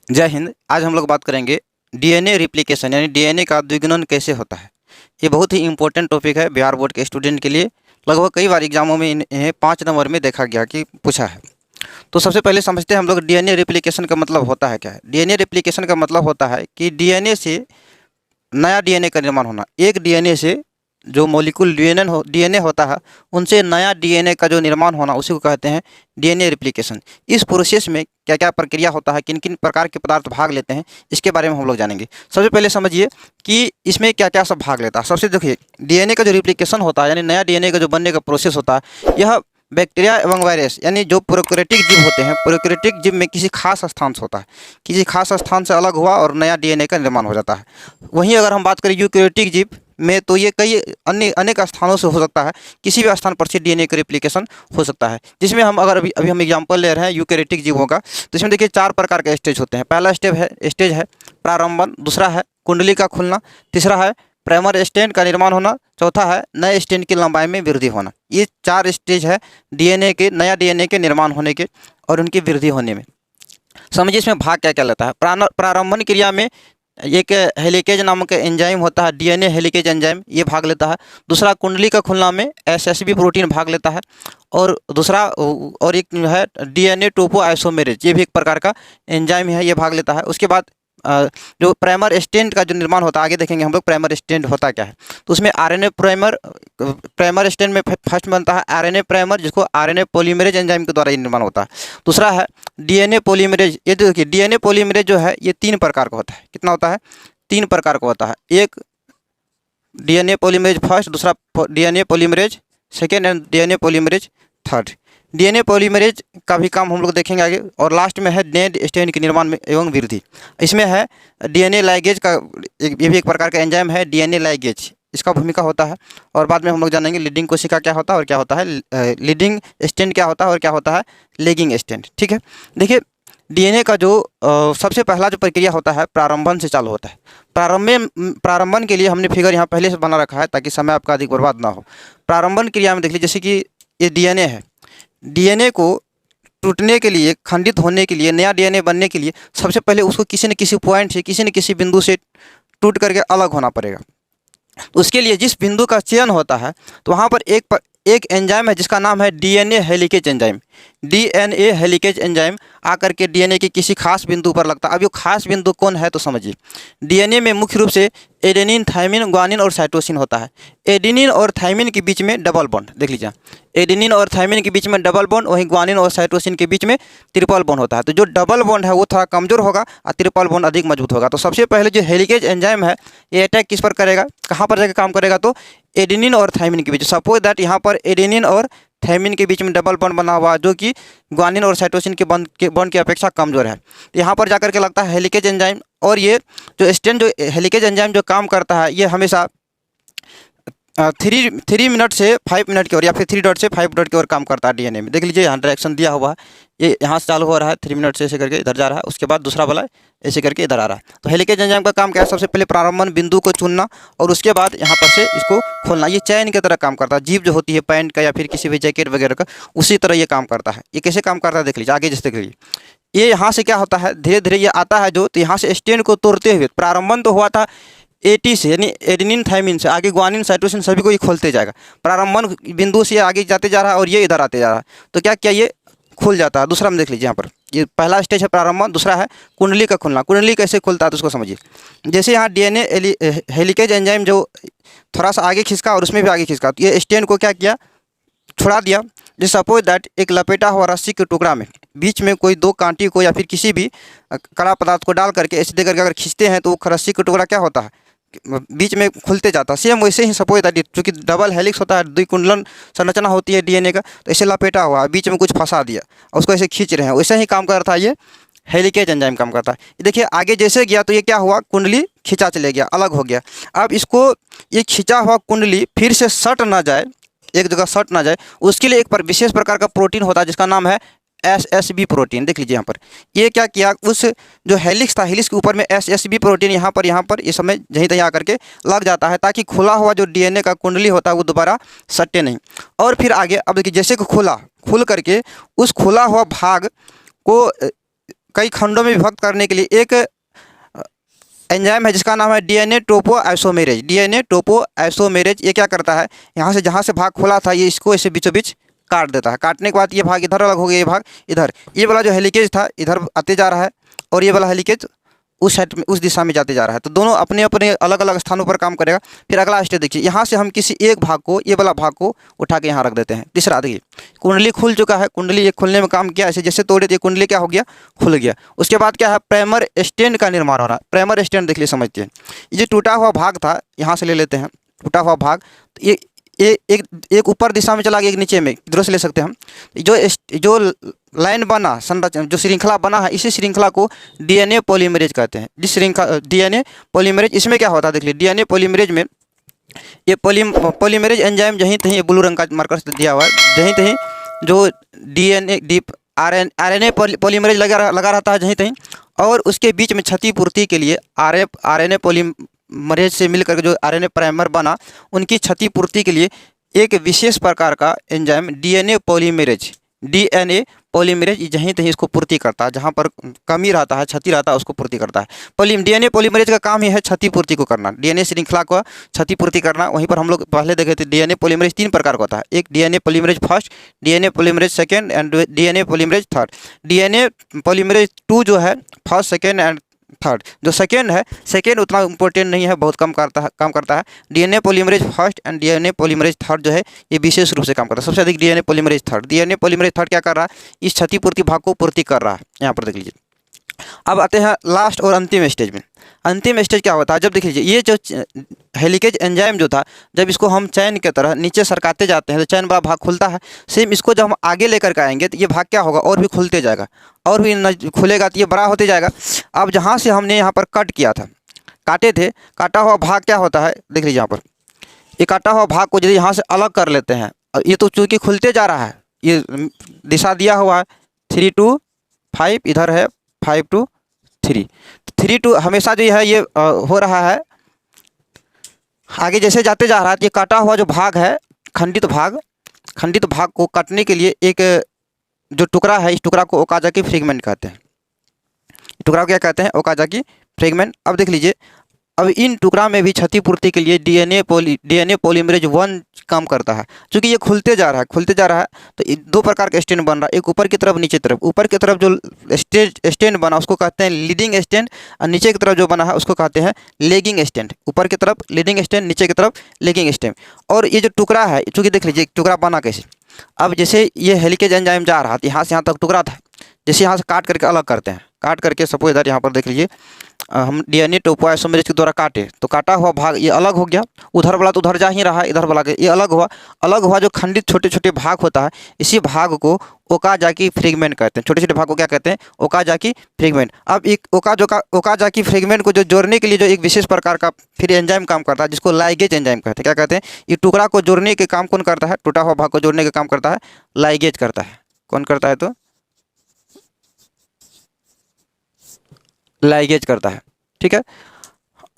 जय हिंद। आज हम लोग बात करेंगे डीएनए रिप्लिकेशन यानी डीएनए का द्विगुणन कैसे होता है। ये बहुत ही इंपॉर्टेंट टॉपिक है बिहार बोर्ड के स्टूडेंट के लिए। लगभग कई बार एग्जामों में इन्हें 5 नंबर में देखा गया कि पूछा है। तो सबसे पहले समझते हैं हम लोग डीएनए रिप्लिकेशन का मतलब होता है क्या है। डीएनए रिप्लिकेशन का मतलब होता है कि डीएनए से नया डीएनए का निर्माण होना। एक डीएनए से जो मॉलिक्यूल डीएनए होता है उनसे नया डीएनए का जो निर्माण होना उसी को कहते हैं डीएनए रिप्लिकेशन। इस प्रोसेस में क्या क्या प्रक्रिया होता है, किन किन प्रकार के पदार्थ भाग लेते हैं, इसके बारे में हम लोग जानेंगे। सबसे पहले समझिए कि इसमें क्या क्या सब भाग लेता है। सबसे देखिए, डीएनए का जो रिप्लिकेशन होता है यानी नया डीएनए का जो बनने का प्रोसेस होता है, यह बैक्टीरिया एवं वायरस यानी जो प्रोकैरियोटिक जीव होते हैं, प्रोकैरियोटिक जीव में किसी खास स्थान से होता है। किसी खास स्थान से अलग हुआ और नया डीएनए का निर्माण हो जाता है। वहीं अगर हम बात करें यूकैरियोटिक जीव में, तो ये कई अनेक स्थानों से हो सकता है। किसी भी स्थान पर से डीएनए का रिप्लिकेशन हो सकता है। जिसमें हम अगर अभी हम एग्जांपल ले रहे हैं यूकैरियोटिक जीवों का, तो इसमें देखिए 4 प्रकार के स्टेज होते हैं। पहला स्टेज है प्रारंभन, दूसरा है कुंडली का खुलना, तीसरा है प्राइमर स्ट्रैंड का निर्माण होना, चौथा है नए स्ट्रैंड की लंबाई में वृद्धि होना। ये 4 स्टेज है नया डीएनए के निर्माण होने के और उनकी वृद्धि होने में। समझिए इसमें भाग क्या क्या लेता है। प्रारंभन क्रिया में एक हेलिकेज नामक एंजाइम होता है, डीएनए हेलिकेज एंजाइम, ये भाग लेता है। दूसरा कुंडली का खुलना में एसएसबी प्रोटीन भाग लेता है। और दूसरा और एक है डीएनए टोपो आइसोमेरेज, ये भी एक प्रकार का एंजाइम है, ये भाग लेता है। उसके बाद जो प्राइमर स्ट्रैंड का जो निर्माण होता है, आगे देखेंगे हम लोग प्राइमर स्ट्रैंड होता क्या है। तो उसमें आरएनए प्राइमर स्ट्रैंड में फर्स्ट बनता है आरएनए प्राइमर, जिसको आरएनए पॉलीमरेज एंजाइम के द्वारा ये निर्माण होता है। दूसरा है डीएनए पॉलीमरेज। ये देखिए डीएनए पॉलीमरेज जो है ये 3 प्रकार का होता है। कितना होता है? 3 प्रकार का होता है। एक डीएनए पॉलीमरेज फर्स्ट, दूसरा DNA polymerase second and DNA polymerase third. DNA polymerase का भी काम हम लोग देखेंगे आगे। और लास्ट में है नए स्ट्रैंड के निर्माण में एवं वृद्धि। इसमें है डीएनए लाइगेज का, ये भी एक प्रकार का एंजाइम है डीएनए लाइगेज, इसका भूमिका होता है। और बाद में हम लोग जानेंगे लीडिंग कोशिका क्या होता है और क्या होता है, लीडिंग स्ट्रैंड क्या होता है और क्या होता है लेगिंग स्ट्रैंड। ठीक है, देखिए डीएनए का जो सबसे पहला जो प्रक्रिया होता है प्रारंभन से चालू होता है। प्रारंभन के लिए हमने फिगर यहाँ पहले से बना रखा है ताकि समय आपका अधिक बर्बाद ना हो। प्रारंभन क्रिया में देख लीजिए, जैसे कि ये डीएनए है, डीएनए को टूटने के लिए, खंडित होने के लिए, नया डीएनए बनने के लिए सबसे पहले उसको किसी न किसी पॉइंट से, किसी न किसी बिंदु से टूट करके अलग होना पड़ेगा। उसके लिए जिस बिंदु का चयन होता है तो वहाँ पर एक एंजाइम है जिसका नाम है DNA helicase enzyme. DNA helicase enzyme आकर के डीएनए के किसी खास बिंदु पर लगता है। अब ये खास बिंदु कौन है तो समझिए। डीएनए में मुख्य रूप से एडेनिन, थाइमिन, ग्वानिन और साइटोसिन होता है। एडेनिन और थाइमिन के बीच में डबल बॉन्ड देख लीजिए, एडेनिन और थाइमिन के बीच में डबल बॉन्ड, वहीं ग्वानिन और साइटोसिन के बीच में ट्रिपल बॉन्ड होता है। तो जो डबल बॉन्ड है वो थोड़ा कमजोर होगा और ट्रिपल बॉन्ड अधिक मजबूत होगा। तो सबसे पहले जो हेलिकेज एंजाइम है ये अटैक किस पर करेगा, कहाँ पर जाकर काम करेगा, तो एडेनिन और थाइमिन के बीच। सपोज दैट यहाँ पर एडेनिन और थाइमिन के बीच में डबल बॉन्ड बना हुआ जो कि ग्वानिन और साइटोसिन के बॉन्ड की अपेक्षा कमजोर है। यहाँ पर जाकर के लगता है हेलिकेज एंजाइम। और ये जो स्ट्रैंड, जो हेलिकेज एंजाइम जो काम करता है, ये हमेशा 3 मिनट से 5 मिनट की ओर या फिर 3 डॉट से 5 डॉट की ओर काम करता है डीएनए में। देख लीजिए यहाँ डायरेक्शन दिया हुआ है, ये यहाँ से चालू हो रहा है, 3 मिनट से ऐसे करके इधर जा रहा है, उसके बाद दूसरा वाला ऐसे करके इधर आ रहा है। तो हेलिकेज एंजाइम का काम क्या है, सबसे पहले प्रारंभन बिंदु को चुनना और उसके बाद यहाँ पर से इसको खोलना। ये चैन की तरह काम करता है। जीप जो होती है पैंट का या फिर किसी भी जैकेट वगैरह का, उसी तरह ये काम करता है। ये कैसे काम करता है देख लीजिए, आगे जैसे देख लीजिए, ये यहाँ से क्या होता है, धीरे धीरे ये आता है जो, तो यहाँ से स्ट्रैंड को तोड़ते हुए प्रारंभन तो हुआ था एटी से यानी एडेनिन थाइमिन से, आगे ग्वानिन साइटोसिन सभी को ये खोलते जाएगा। प्रारंभन बिंदु से आगे जाते जा रहा है और ये इधर आते जा रहा है, तो क्या क्या ये खुल जाता है। दूसरा में देख लीजिए, यहाँ पर ये पहला स्टेज है प्रारंभन, दूसरा है कुंडली का खुलना। कुंडली कैसे खुलता है तो उसको समझिए। जैसे यहाँ डीएनए हेलिकेज एंजाइम जो थोड़ा सा आगे खिसका और उसमें भी आगे खिसका, तो ये स्ट्रैंड को क्या किया, छुड़ा दिया। जैसे सपोज दैट एक लपेटा हुआ रस्सी के टुकड़ा में बीच में कोई 2 कांटी को या फिर किसी भी कड़ा पदार्थ को डाल करके ऐसे दे करके अगर खींचते हैं तो वो रस्सी का टुकड़ा क्या होता है, बीच में खुलते जाता है। सेम वैसे ही सपोज दैट चूँकि डबल हेलिक्स होता है, द्विकुंडलन संरचना होती है डीएनए का, तो ऐसे लपेटा हुआ बीच में कुछ फंसा दिया और उसको ऐसे खींच रहे हैं, वैसे ही काम करता है ये हेलिकेज एंजाइम काम करता है। देखिए आगे जैसे गया तो ये क्या हुआ, कुंडली खींचा चले गया, अलग हो गया। अब इसको ये खींचा हुआ कुंडली फिर से सट ना जाए, एक जगह सट ना जाए, उसके लिए एक विशेष प्रकार का प्रोटीन होता है जिसका नाम है एसएसबी प्रोटीन। देख लीजिए यहाँ पर ये क्या किया, उस जो हेलिक्स था, हेलिक्स के ऊपर में एसएसबी प्रोटीन यहाँ पर ये समय यहीं तहीं आकर के लग जाता है ताकि खुला हुआ जो डीएनए का कुंडली होता है वो दोबारा सटे नहीं। और फिर आगे अब देखिए, जैसे कि खुल करके उस खुला हुआ भाग को कई खंडों में विभक्त करने के लिए एक एंजाइम है जिसका नाम है डीएनए टोपोआइसोमेरेज। डीएनए टोपोआइसोमेरेज ये क्या करता है, यहाँ से जहाँ से भाग खोला था ये इसको ऐसे बीचों बीच काट देता है। काटने के बाद ये भाग इधर अलग हो गया, ये भाग इधर, ये वाला जो हेलिकेज था इधर आते जा रहा है और ये वाला हेलिकेज उस साइड में, उस दिशा में जाते जा रहा है। तो दोनों अपने अपने अलग अलग स्थानों पर काम करेगा। फिर अगला स्टेप देखिए, यहाँ से हम किसी एक भाग को, ये वाला भाग को उठा के यहाँ रख देते हैं। तीसरा देखिए, कुंडली खुल चुका है, कुंडली ये खुलने में काम किया, ऐसे जैसे तोड़े तो ये कुंडली क्या हो गया, खुल गया। उसके बाद क्या है, प्राइमर स्टैंड का निर्माण हो रहा है। प्राइमर स्टैंड देख लीजिए, समझते हैं। ये जो टूटा हुआ भाग था, यहाँ से ले लेते हैं टूटा हुआ भाग, तो ये एक ऊपर दिशा में चला गया, एक नीचे में, इधर से ले सकते हैं हम। जो लाइन बना, संरचना जो श्रृंखला बना है, इसी श्रृंखला को डीएनए पॉलीमरेज कहते हैं। जिस श्रृंखला डीएनए पॉलीमरेज, इसमें क्या होता है देख लीजिए, डीएनए पॉलीमरेज में ये पॉलीमरेज एंजाइम जहीं तहीं, ब्लू रंग का मार्कर से दिया हुआ है, जहीं तहीं जो डीएनए आरएनए पॉलीमरेज लगा रहता है जहीं तहीं, और उसके बीच में क्षतिपूर्ति के लिए आरएनए पॉलीमरेज से मिलकर जो आरएनए प्राइमर बना, उनकी क्षतिपूर्ति के लिए एक विशेष प्रकार का एंजाइम डीएनए पॉलीमरेज जहीं तहीं इसको पूर्ति करता है। जहाँ पर कमी रहता है, क्षति रहता है, उसको पूर्ति करता है। डीएनए पॉलीमरेज का काम ही है क्षतिपूर्ति को करना, डीएनए श्रृंखला को क्षतिपूर्ति करना। वहीं पर हम लोग पहले देखे थे डीएनए पॉलीमरेज 3 प्रकार का होता है, एक DNA polymerase first, DNA polymerase second and DNA polymerase third. DNA polymerase 2 जो है फर्स्ट, सेकेंड एंड थर्ड। जो सेकेंड है, सेकेंड उतना इम्पोर्टेंट नहीं है, बहुत कम करता है। DNA polymerase first and DNA polymerase third जो है ये विशेष रूप से काम करता है। सबसे अधिक DNA polymerase third. DNA polymerase third क्या कर रहा है, इस क्षतिपूर्ति भाग को पूर्ति कर रहा है। यहाँ पर देख लीजिए। अब आते हैं लास्ट और अंतिम स्टेज में। अंतिम स्टेज क्या होता है, जब देख लीजिए ये जो हेलिकेज एंजाइम जो था, जब इसको हम चैन की तरह नीचे सरकाते जाते हैं तो चैन वाला भाग खुलता है। सेम इसको जब हम आगे लेकर के आएंगे तो ये भाग क्या होगा, और भी खुलते जाएगा, और भी खुलेगा, तो ये बड़ा होते जाएगा। अब जहाँ से हमने यहाँ पर कट किया था, काटे थे, काटा हुआ भाग क्या होता है, देख लीजिए यहाँ पर, ये काटा हुआ भाग को यदि यहाँ से अलग कर लेते हैं, और ये तो चूँकि खुलते जा रहा है, ये दिशा दिया हुआ है 3 to 5, इधर है 5 to 3, 3 to हमेशा जो है ये हो रहा है, आगे जैसे जाते जा रहा है। ये काटा हुआ जो भाग है, खंडित भाग को काटने के लिए एक जो टुकड़ा है, इस टुकड़ा को ओकाजाकी फ्रेगमेंट कहते हैं। टुकड़ा को क्या कहते हैं, ओकाजाकी फ्रेगमेंट। अब देख लीजिए, अब इन टुकड़ा में भी क्षतिपूर्ति के लिए डीएनए पॉलीमरेज 1 काम करता है। क्योंकि ये खुलते जा रहा है तो 2 प्रकार का स्टैंड बन रहा है, एक ऊपर की तरफ, नीचे तरफ। ऊपर की तरफ जो स्टैंड बना उसको कहते हैं लीडिंग स्टैंड, और नीचे की तरफ जो बना है उसको कहते हैं लेगिंग स्टैंड। ऊपर की तरफ लीडिंग स्टैंड, नीचे की तरफ लेगिंग स्टैंड। और ये जो टुकड़ा है, चूँकि देख लीजिए टुकड़ा बना कैसे, अब जैसे ये हेलिकेज एंजाइम जा रहा था, यहाँ से यहाँ तक टुकड़ा था, जैसे यहाँ से काट करके अलग करते हैं, काट करके सपोज इधर यहाँ पर देख लीजिए हम डीएनए टोपोआइसोमेरेज के द्वारा काटे तो काटा हुआ भाग ये अलग हो गया, उधर वाला तो उधर जा ही रहा है, इधर वाला ये अलग हुआ जो खंडित छोटे छोटे भाग होता है, इसी भाग को ओकाजाकी फ्रेगमेंट कहते हैं। छोटे छोटे भाग को क्या कहते हैं, ओकाजाकी फ्रेगमेंट। अब एक ओकाजाकी फ्रेगमेंट को जो जोड़ने के लिए जो एक विशेष प्रकार का फिर एंजाइम काम करता है, जिसको लाइगेज एंजाइम कहते हैं। क्या कहते हैं, ये टुकड़ा को जोड़ने के काम कौन करता है, टूटा हुआ भाग को जोड़ने का काम करता है लाइगेज करता है। कौन करता है, तो लाइगेज करता है, ठीक है।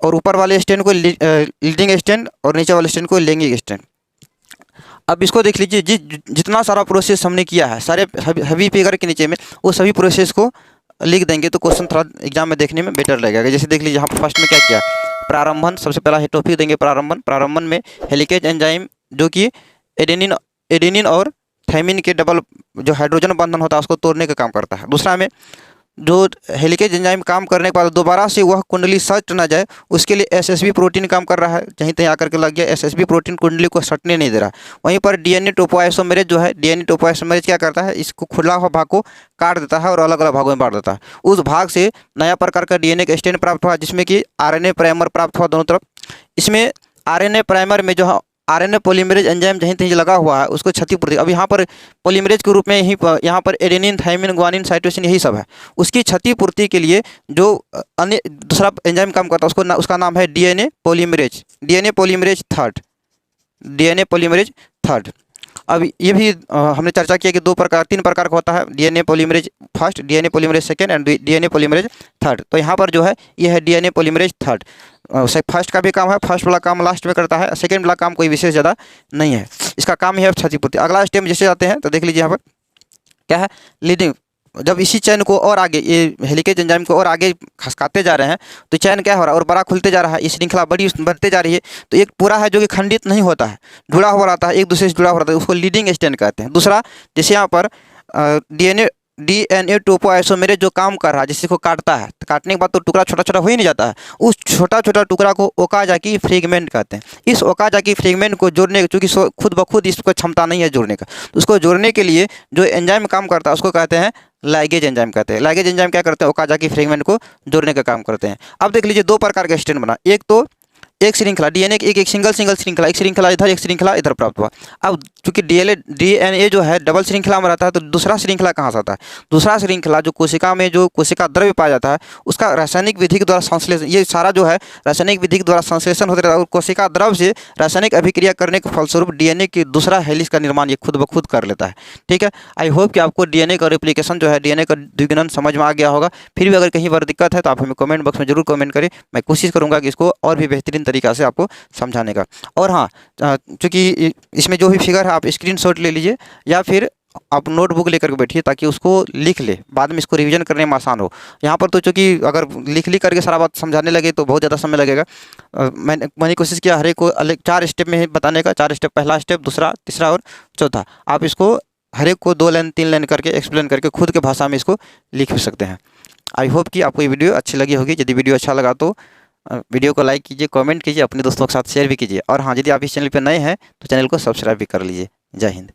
और ऊपर वाले स्टैंड को लीडिंग स्टैंड और नीचे वाले स्टैंड को लेगिंग स्टैंड। अब इसको देख लीजिए, जितना सारा प्रोसेस हमने किया है, सारे हैवी फिगर के नीचे में वो सभी प्रोसेस को लिख देंगे तो क्वेश्चन थोड़ा एग्जाम में देखने में बेटर लगेगा। जैसे देख लीजिए यहाँ पर फर्स्ट में क्या किया, प्रारंभन, सबसे पहला है टॉपिक देंगे प्रारंभन में हेलिकेज एंजाइम जो कि एडेनिन और थायमिन के डबल जो हाइड्रोजन बंधन होता है उसको तोड़ने का काम करता है। दूसरा में जो हेलिकेज एंजाइम काम करने के बाद दोबारा से वह कुंडली सट ना जाए, उसके लिए एसएसबी प्रोटीन काम कर रहा है। जहीं तहीं आकर के लग गया, एसएसबी प्रोटीन कुंडली को सटने नहीं दे रहा। वहीं पर डीएनए टोपोआइसोमेरेज जो है, डीएनए टोपोआइसोमेरेज क्या करता है, इसको खुला हुआ भाग को काट देता है और अलग अलग भागों में बांट देता है। उस भाग से नया प्रकार का डीएनए का स्टैंड प्राप्त हुआ, जिसमें कि आरएनए प्राइमर प्राप्त हुआ दोनों तरफ। इसमें आरएनए प्राइमर में जो आरएनए पॉलीमरेज एंजाइम जहीं तहीं लगा हुआ है उसको क्षतिपूर्ति, अब यहाँ पर पॉलीमरेज के रूप में ही यहाँ पर एडेनिन, थायमिन, ग्वानिन, साइटोसिन यही सब है, उसकी क्षतिपूर्ति के लिए जो अन्य दूसरा एंजाइम काम करता है उसका नाम है डीएनए पॉलीमरेज थर्ड। अब ये भी हमने चर्चा किया कि 3 प्रकार का होता है, DNA polymerase first, DNA polymerase second and DNA polymerase third. तो यहाँ पर जो है ये है डीएनए पॉलीमरेज थर्ड। फर्स्ट का भी काम है, फर्स्ट वाला काम लास्ट में करता है, सेकेंड वाला काम कोई विशेष ज़्यादा नहीं है, इसका काम ही है क्षतिपूर्ति। अगला स्टेप में जैसे जाते हैं तो देख लीजिए यहाँ पर क्या है, लीडिंग जब इसी चैन को और आगे, ये हेलिकेज एंजाइम को और आगे खसकाते जा रहे हैं तो चैन क्या हो रहा है, और बड़ा खुलते जा रहा है, ये श्रृंखला बड़ी बढ़ते जा रही है। तो एक पूरा है जो कि खंडित नहीं होता है, जुड़ा हुआ रहता है, एक दूसरे से जुड़ा हुआ रहता है, उसको लीडिंग स्ट्रैंड कहते हैं। दूसरा, जैसे यहाँ पर डीएनए टोपोआइसोमेरेज जो काम कर रहा है, जिसको काटता है, तो काटने के बाद तो टुकड़ा छोटा छोटा हो ही नहीं जाता है, उस छोटा छोटा टुकड़ा को ओकाजाकी फ्रेगमेंट कहते हैं। इस ओकाजाकी फ्रेगमेंट को जोड़ने, चूँकि खुद ब खुद इसको क्षमता नहीं है जोड़ने का, तो उसको जोड़ने के लिए जो एंजाइम काम करता है उसको कहते हैं लाइगेज एंजाइम कहते हैं। लाइगेज एंजाइम क्या करते हैं, ओकाजाकी फ्रेगमेंट को जोड़ने का काम करते हैं। अब देख लीजिए दो प्रकार का स्ट्रैंड बना, एक तो एक श्रृंखला डीएनए की एक सिंगल श्रृंखला, एक श्रृंखला इधर एक श्रृंखला इधर प्राप्त हुआ। अब चूंकि डीएनए जो है डबल श्रृंखला में रहता है, तो दूसरा श्रृंखला कहाँ से आता है, दूसरा श्रृंखला जो कोशिका में जो कोशिका द्रव्य पाया जाता है उसका रासायनिक विधि के द्वारा संश्लेषण, ये सारा जो है रासायनिक विधि के द्वारा संश्लेषण होता रहता है, और कोशिका द्रव्य से रासायनिक अभिक्रिया करने के फलस्वरूप डीएनए की दूसरा हेलिक्स का निर्माण ये खुद ब खुद कर लेता है। ठीक है, आई होप कि आपको डीएनए का रेप्लिकेशन जो है, डीएनए का द्विगुणन समझ में आ गया होगा। फिर भी अगर कहीं पर दिक्कत है तो आप हमें कमेंट बॉक्स में जरूर कमेंट करें, मैं कोशिश करूँगा कि इसको और भी बेहतरीन तरीक़ा से आपको समझाने का। और हाँ, चूँकि इसमें जो भी फिगर है आप स्क्रीनशॉट ले लीजिए या फिर आप नोटबुक लेकर के बैठिए, ताकि उसको लिख ले, बाद में इसको रिवीजन करने में आसान हो। यहाँ पर तो चूँकि अगर लिख करके सारा बात समझाने लगे तो बहुत ज़्यादा समय लगेगा। मैंने कोशिश किया हर एक को अलग 4 स्टेप में ही बताने का, 4 स्टेप, पहला स्टेप, दूसरा, तीसरा और चौथा। आप इसको हर एक को 2 लाइन 3 लाइन करके एक्सप्लेन करके खुद के भाषा में इसको लिख भी सकते हैं। आई होप कि आपको ये वीडियो अच्छी लगी होगी। यदि वीडियो अच्छा लगा तो वीडियो को लाइक कीजिए, कमेंट कीजिए, अपने दोस्तों के साथ शेयर भी कीजिए। और हाँ, यदि आप इस चैनल पर नए हैं तो चैनल को सब्सक्राइब भी कर लीजिए। जय हिंद।